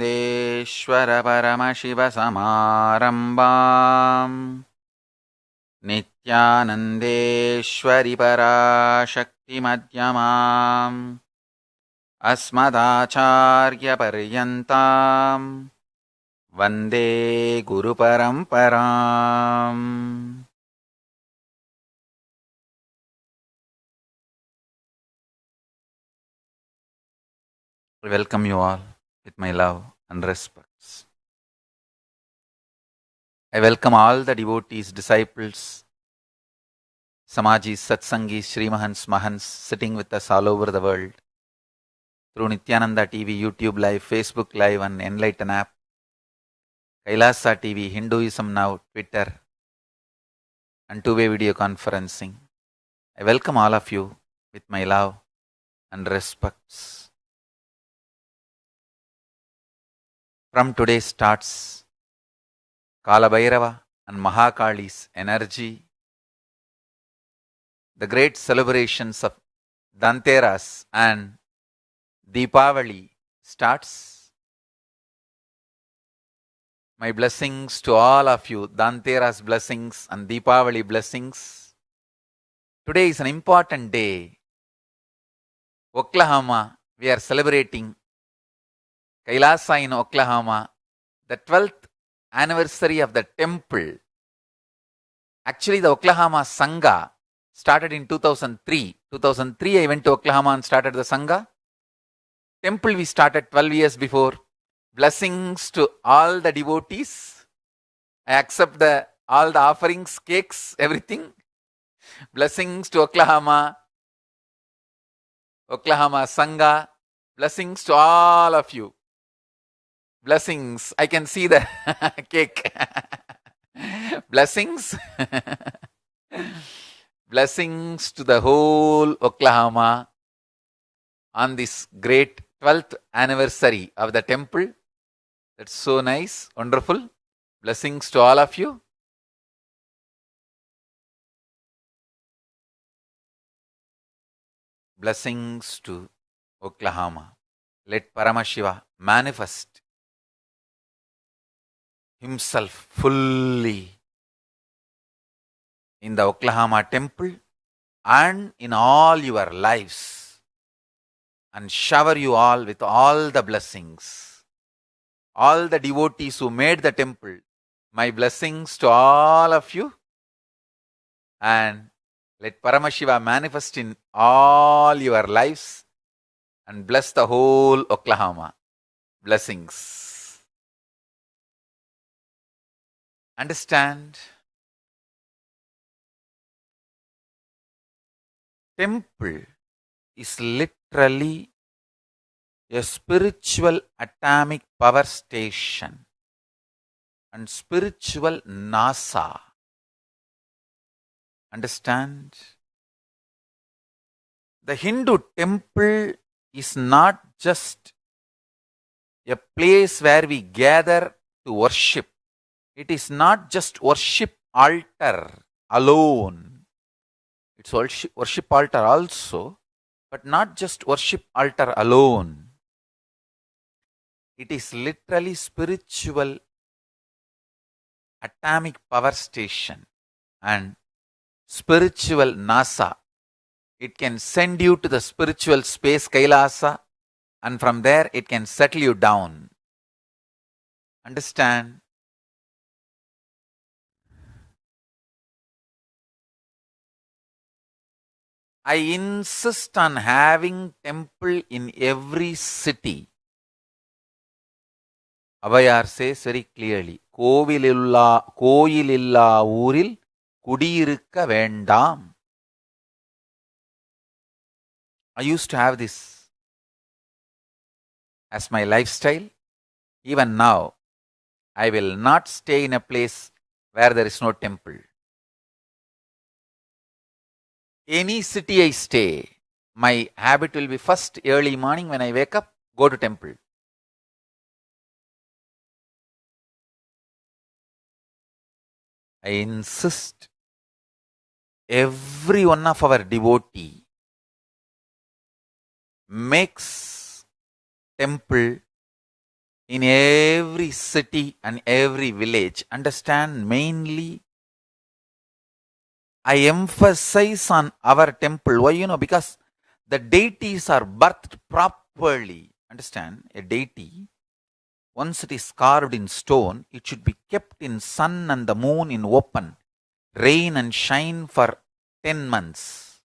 देश्वर परमशिवसमारम्भाम् नित्यानन्देश्वरि पराशक्तिमध्यमाम् अस्मदाचार्यपर्यन्ताम् वन्दे गुरुपरम्पराम्. I welcome you all with my love and respects. I welcome all the devotees, disciples, Samajis, Satsangis, Srimahans, Mahans sitting with us all over the world through Nityananda TV, YouTube Live, Facebook Live and Enlighten app, Kailasa TV, Hinduism Now, Twitter and two-way video conferencing. I welcome all of you with my love and respects. From today starts Kala Bhairava and Mahakali's energy. The great celebrations of Dhanteras and Deepavali starts. My blessings to all of you, Dhanteras blessings and Deepavali blessings. Today is an important day. Oklahoma, we are celebrating Kailasa in Oklahoma, the 12th anniversary of the temple. Actually, the Oklahoma Sangha started in 2003. 2003, I went to Oklahoma and started the Sangha. Temple we started 12 years before. Blessings to all the devotees. I accept all the offerings, cakes, everything. Blessings to Oklahoma Sangha. Blessings to all of you. Blessings. I can see the cake. Blessings. Blessings to the whole Oklahoma on this great 12th anniversary of the temple. That's so nice, wonderful. Blessings to all of you. Blessings to Oklahoma. Let Paramashiva manifest himself fully in the Oklahoma temple and in all your lives and shower you all with all the blessings. All the devotees who made the temple, my blessings to all of you, and let Paramashiva manifest in all your lives and bless the whole Oklahoma. Blessings. Understand? Temple is literally a spiritual atomic power station and spiritual NASA. Understand? The Hindu temple is not just a place where we gather to worship. It is not just worship altar alone. It's worship altar also, but not just worship altar alone. It is literally spiritual atomic power station and spiritual NASA. It can send you to the spiritual space Kailasa, and from there it can settle you down. Understand? I insist on having temple in every city. Abhayar says very clearly, கோயிலில்லா ஊரில் குடியிருக்க வேண்டாம். I used to have this as my lifestyle. Even now, I will not stay in a place where there is no temple. Any city I stay, my habit will be first early morning when I wake up, go to temple. I insist every one of our devotee makes temple in every city and every village. Understand, mainly I emphasize on our temple. Why? Because the deities are birthed properly. Understand, a deity, once it is carved in stone, it should be kept in sun and the moon in open, rain and shine for 10 months.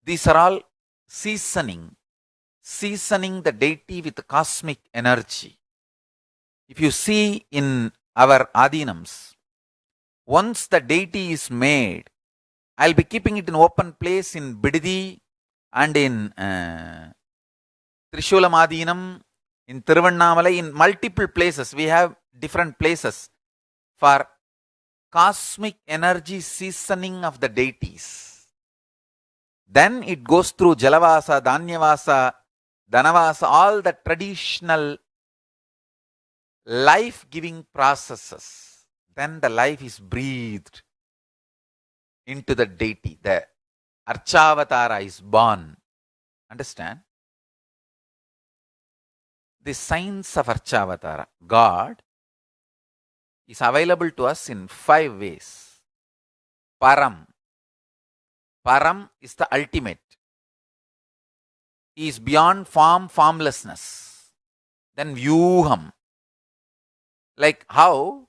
These are all seasoning the deity with cosmic energy. If you see in our Adinams, once the deity is made, I'll be keeping it in open place in Bididi and in Trishulam Adinam, in Tiruvannamalai, in multiple places. We have different places for cosmic energy seasoning of the deities. Then it goes through Jalavasa, Danyavasa, Dhanavasa, all the traditional life-giving processes. Then the life is breathed into the deity. The Archavatara is born. Understand? The signs of Archavatara, God, is available to us in 5 ways. Param. Param is the ultimate. He is beyond form, formlessness. Then Vyuham. Like how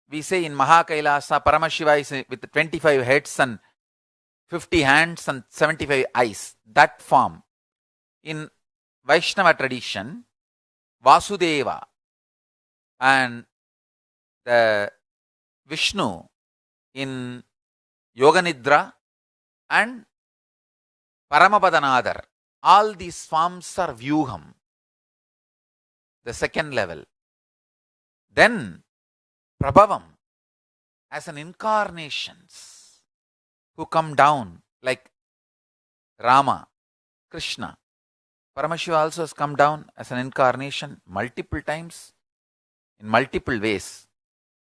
we say in Mahakailasa, Paramashiva is with 25 heads and 50 hands and 75 eyes. That form. In Vaishnava tradition, Vasudeva and the Vishnu in Yoganidra and Paramapadanadar. All these forms are Vyuham, the second level. Then Prabhavam as an incarnations who come down like Rama, Krishna. Paramashiva also has come down as an incarnation multiple times in multiple ways.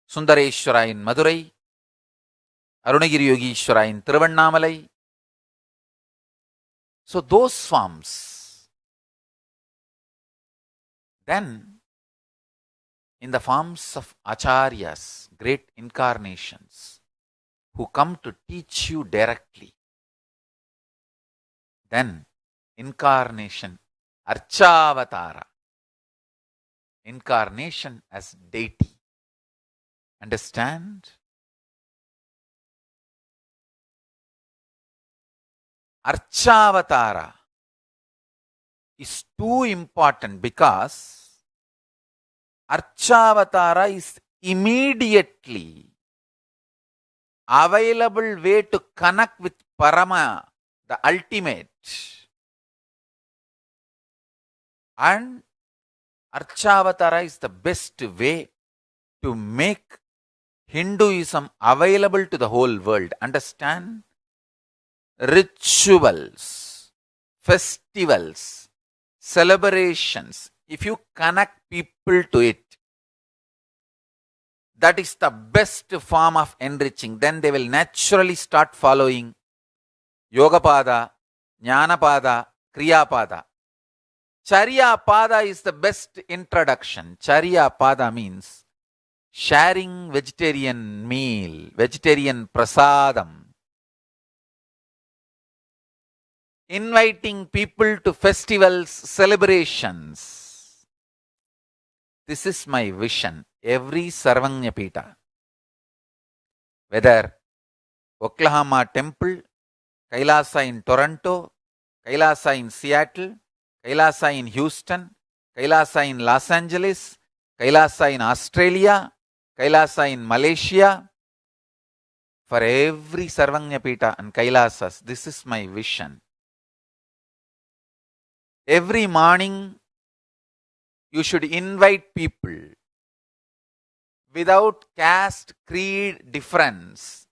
Sundareshwara in Madurai, Arunagiri Yogishwara in Tiruvannamalai. So those forms. Then in the forms of acharyas, great incarnations, who come to teach you directly. Then incarnation, Archavatara, incarnation as deity. Understand? Archavatara is too important because Archavatara is immediately available way to connect with Parama, the ultimate. And Archavatara is the best way to make Hinduism available to the whole world. Understand? Rituals, festivals, celebrations, if you connect people to it, that is the best form of enriching. Then they will naturally start following Yogapada, Jnanapada, Kriyapada. Charyapada is the best introduction. Charyapada means sharing vegetarian meal, vegetarian prasadam. Inviting people to festivals, celebrations. This is my vision. Every Sarvanyapita, whether Oklahoma Temple, Kailasa in Toronto, Kailasa in Seattle, Kailasa in Houston, Kailasa in Los Angeles, Kailasa in Australia, Kailasa in Malaysia, for every Sarvanyapita and Kailasas, this is my vision. Every morning, you should invite people without caste, creed, difference.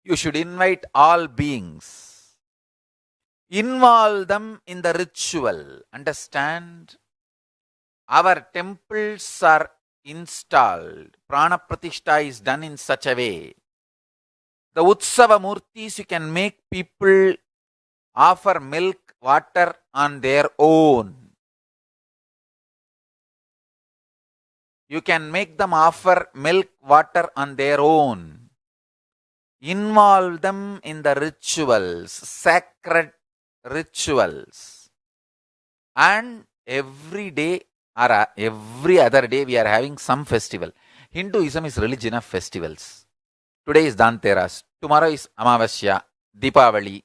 You should invite all beings. Involve them in the ritual. Understand? Our temples are installed. Prana Pratishta is done in such a way. The Utsava Murtis, you can make people offer milk, water on their own. You can make them offer milk, water on their own. Involve them in the rituals, sacred rituals. And every day or every other day we are having some festival. Hinduism is religion of festivals. Today is Dhanteras. Tomorrow is Amavasya, Deepavali.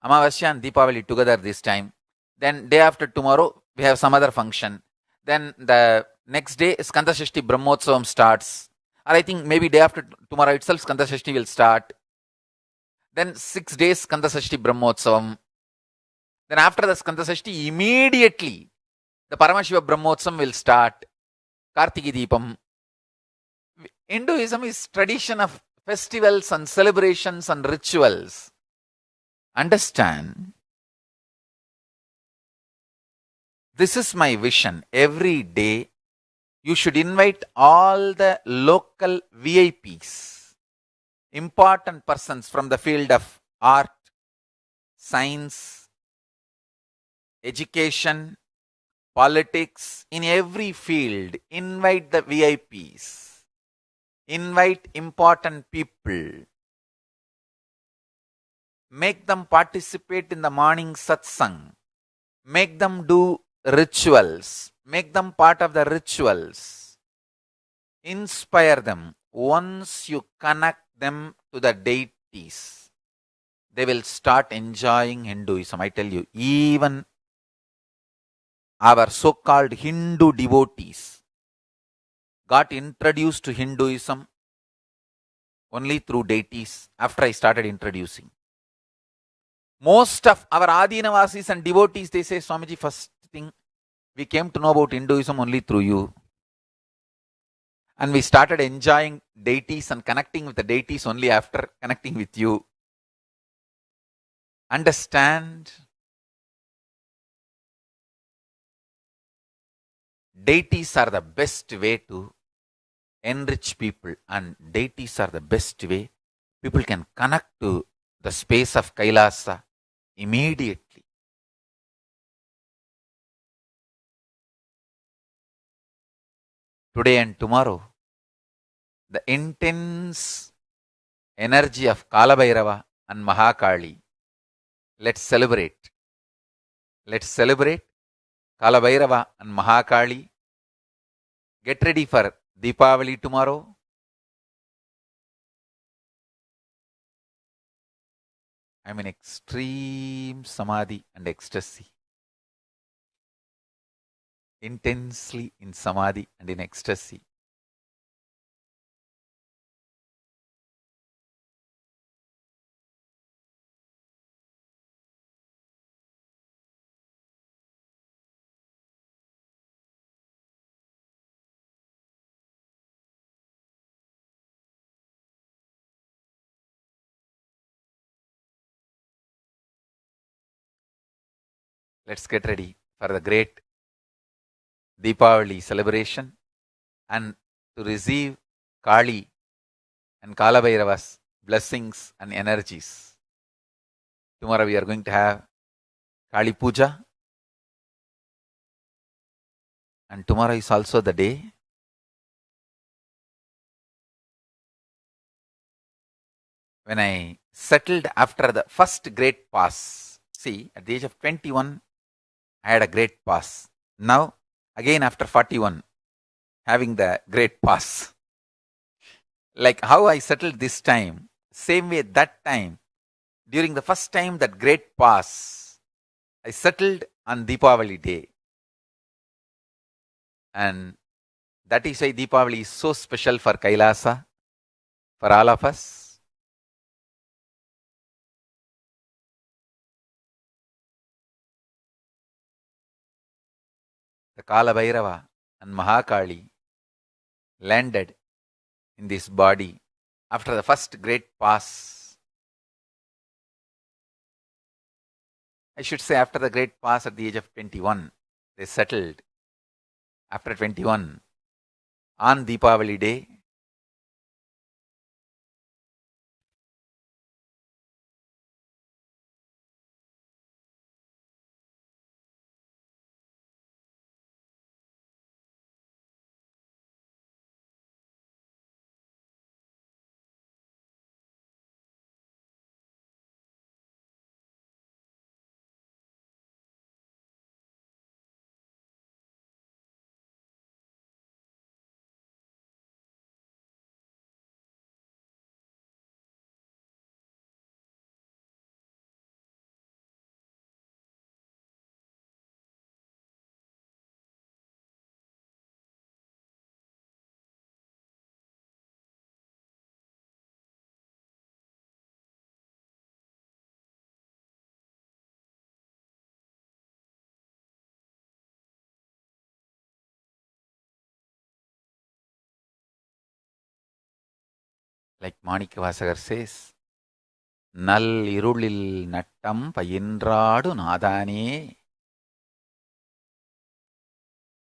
Amavasya and Deepavali together this time. Then day after tomorrow we have some other function. Then the next day Skanda Shashti Brahmotsavam starts. Or I think maybe day after tomorrow itself Skanda Shashti will start. Then 6 days Skanda Shashti Brahmotsavam. Then after the Skanda Shashti, immediately the Paramashiva Brahmotsavam will start. Kartiki Deepam. Hinduism is tradition of festivals and celebrations and rituals. Understand? This is my vision. Every day, you should invite all the local VIPs, important persons from the field of art, science, education, politics, in every field. Invite the VIPs. Invite important people. Make them participate in the morning satsang. Make them do rituals. Make them part of the rituals. Inspire them. Once you connect them to the deities, they will start enjoying Hinduism. I tell you, even our so-called Hindu devotees got introduced to Hinduism only through deities after I started introducing. Most of our Adinavasis and devotees, they say, Swamiji, first thing, we came to know about Hinduism only through you. And we started enjoying deities and connecting with the deities only after connecting with you. Understand? Deities are the best way to enrich people, and deities are the best way people can connect to the space of Kailasa immediately. Today and tomorrow, the intense energy of Kalabhairava and Mahakali. Let's celebrate. Let's celebrate Kalabhairava and Mahakali. Get ready for Deepavali tomorrow. I'm in extreme samadhi and ecstasy. Intensely in samadhi and in ecstasy. Let's get ready for the great Deepavali celebration and to receive Kali and Kalabhairava's blessings and energies. Tomorrow we are going to have Kali Puja, and tomorrow is also the day when I settled after the first great pass. See, at the age of 21, I had a great pass. Now, again after 41, having the great pass. Like how I settled this time, same way that time, during the first time that great pass, I settled on Deepavali day. And that is why Deepavali is so special for Kailasa, for all of us. The Kalabhairava and Mahakali landed in this body after the first great pass. I should say after the great pass at the age of 21, they settled. After 21, on Deepavali day, Like Manikavasagar says, நல் இருளில் நட்டம் பயின்றாடு நாதானே.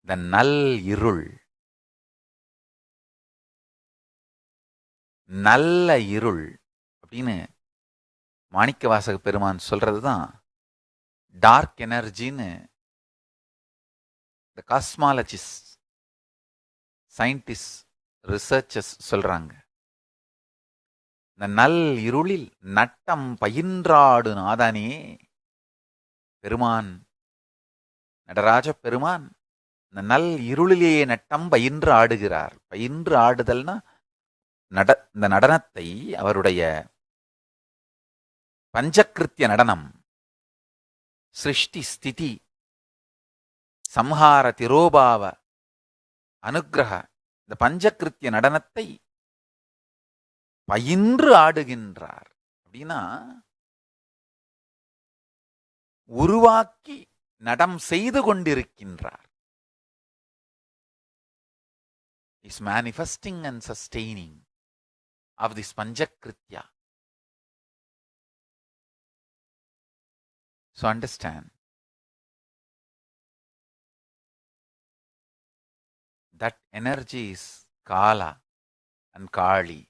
The நல் இருள், நல்ல இருள் அப்படின்னு மாணிக்கவாசக பெருமான் சொல்றது தான் டார்க் எனர்ஜின்னு இந்த காஸ்மாலஜிஸ்ட், சயின்டிஸ்ட், ரிசர்ச்சர்ஸ் சொல்றாங்க. இந்த நல் இருளில் நட்டம் பயின்றாடு நாதானே. பெருமான், நடராஜ பெருமான் இந்த நல் இருளிலேயே நட்டம் பயின்று ஆடுகிறார். பயின்று ஆடுதல்னா இந்த நடனத்தை, அவருடைய பஞ்சகிருத்திய நடனம், சிருஷ்டி ஸ்திதி சம்ஹார திரோபாவ அனுக்கிரக, இந்த பஞ்சகிருத்திய நடனத்தை பயின்று ஆடுகின்றார். அப்படின்னா உருவாக்கி நடம் செய்து கொண்டிருக்கின்றார். Is manifesting and sustaining of this Panchakritya. So understand that energy is Kala and Kali.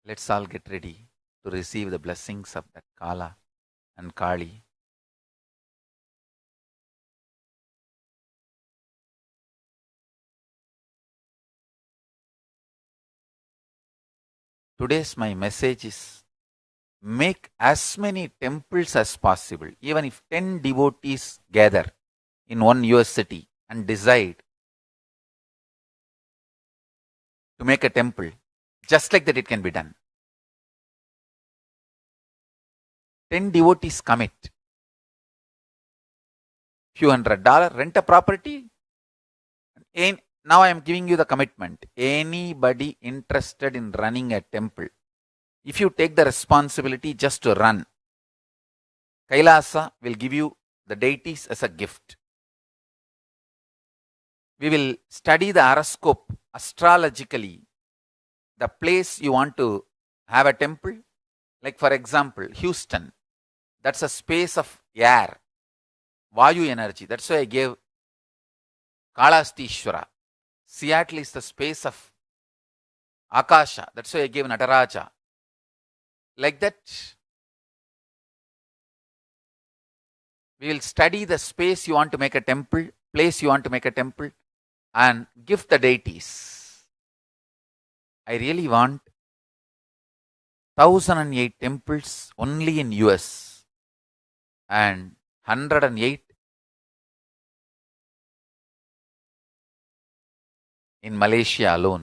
Let's all get ready to receive the blessings of that Kala and Kali. Today's my message is, make as many temples as possible. Even if 10 devotees gather in one US city and decide to make a temple, just like that it can be done. 10 devotees commit. Few $100, rent a property. Now I am giving you the commitment. Anybody interested in running a temple, if you take the responsibility just to run, Kailasa will give you the deities as a gift. We will study the horoscope astrologically, the place you want to have a temple. Like for example, Houston, that's a space of air, Vayu energy. That's why I gave Kalastishwara. Seattle is the space of Akasha. That's why I gave Nataraja. Like that, we will study the space you want to make a temple, place you want to make a temple, and give the deities. I really want 1008 temples only in US and 108 in Malaysia alone.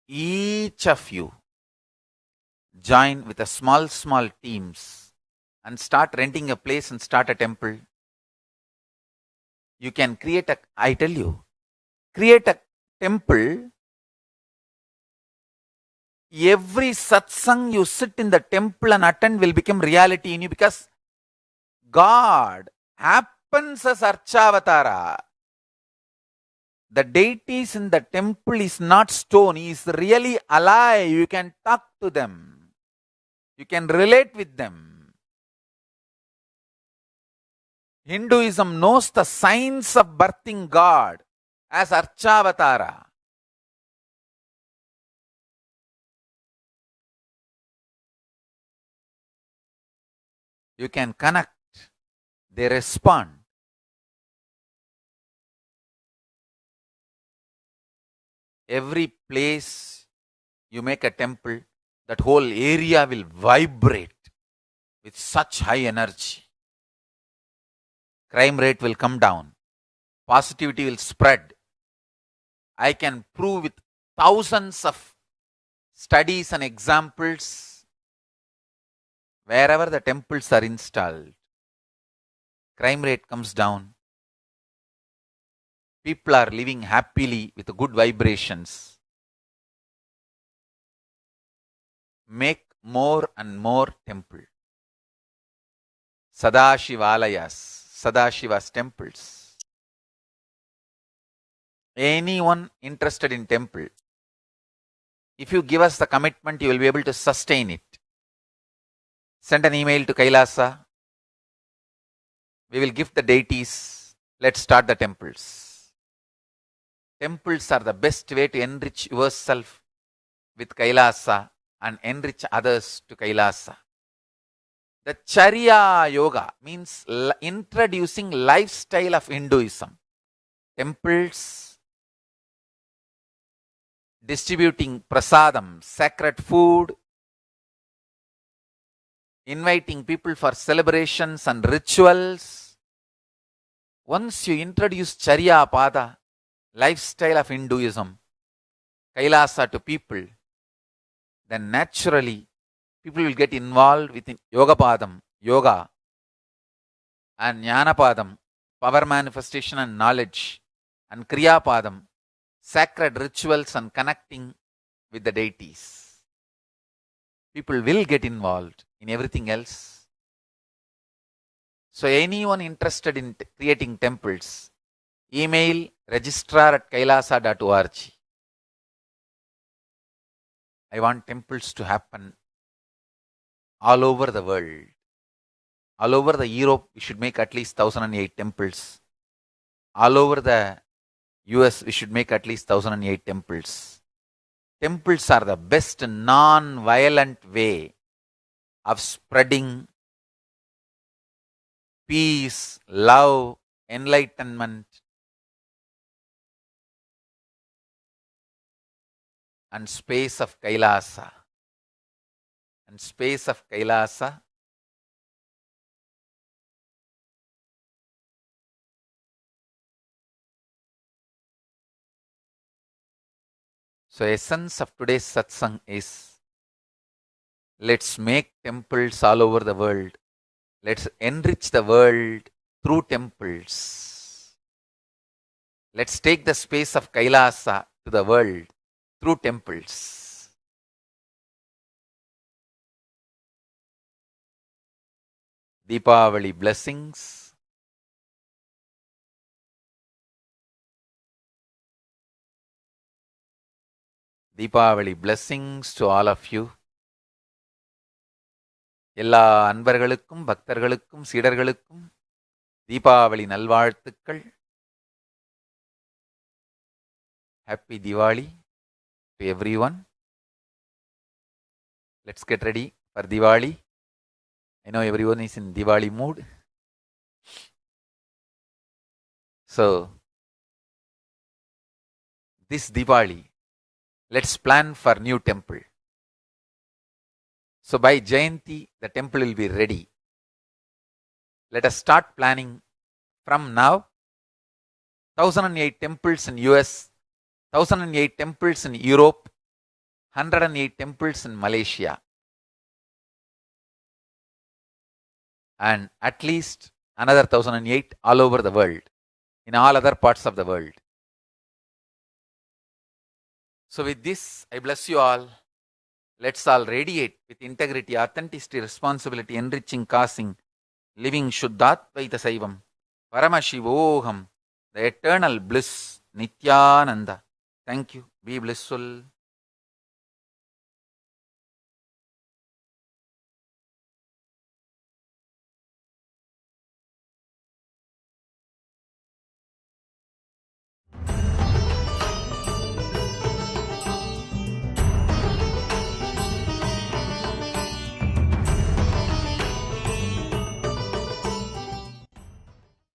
Each of you join with a small teams and start renting a place and start a temple. You can create I tell you, create a temple. Every satsang you sit in the temple and attend will become reality in you, because God happens as Archavatara. The deities in the temple is not stone, he is really alive. You can talk to them, you can relate with them. Hinduism knows the science of birthing God as Archavatara. You can connect, they respond. Every place you make a temple, that whole area will vibrate with such high energy. Crime rate will come down. Positivity will spread. I can prove with thousands of studies and examples. Wherever the temples are installed, crime rate comes down. People are living happily with good vibrations. Make more and more temple. Sadashivalayas, Sadashiva's temples. Anyone interested in temple, if you give us the commitment, you will be able to sustain it. Send an email to Kailasa. We will give the deities. Let's start the temples. Temples are the best way to enrich yourself with Kailasa and enrich others to Kailasa. The Charya Yoga means introducing lifestyle of Hinduism. Temples, distributing prasadam, sacred food, inviting people for celebrations and rituals. Once you introduce Charya Pada, lifestyle of Hinduism, Kailasa to people, then naturally people will get involved with Yoga Padam, yoga, and Jnana Padam, power manifestation and knowledge, and Kriya Padam, sacred rituals and connecting with the deities. People will get involved in everything else. So anyone interested in creating temples, email registrar@kailasa.org. I want temples to happen all over the world. All over the Europe, we should make at least 1008 temples. All over the US, we should make at least 1008 temples. Temples are the best non-violent way of spreading peace, love, enlightenment, and space of Kailasa. And space of Kailasa so essence of today's satsang is, let's make temples all over the world. Let's enrich the world through temples. Let's take the space of Kailasa to the world through temples. Deepavali blessings. Deepavali blessings to all of you. எல்லா அன்பர்களுக்கும் பக்தர்களுக்கும் சீடர்களுக்கும் தீபாவளி நல்வாழ்த்துக்கள். Happy Diwali to everyone. Let's get ready for Diwali. I know everyone is in Diwali mood. So, this Diwali, let's plan for new temple. So by Jayanti, the temple will be ready. Let us start planning from now. 1008 temples in US, 1008 temples in Europe, 108 temples in Malaysia, and at least another 1008 all over the world, in all other parts of the world. So with this, I bless you all. Let's all radiate with integrity, authenticity, responsibility, enriching, causing, living Shuddhatvaita Saivam, Paramashivoham, the eternal bliss, Nityananda. Thank you. Be blissful.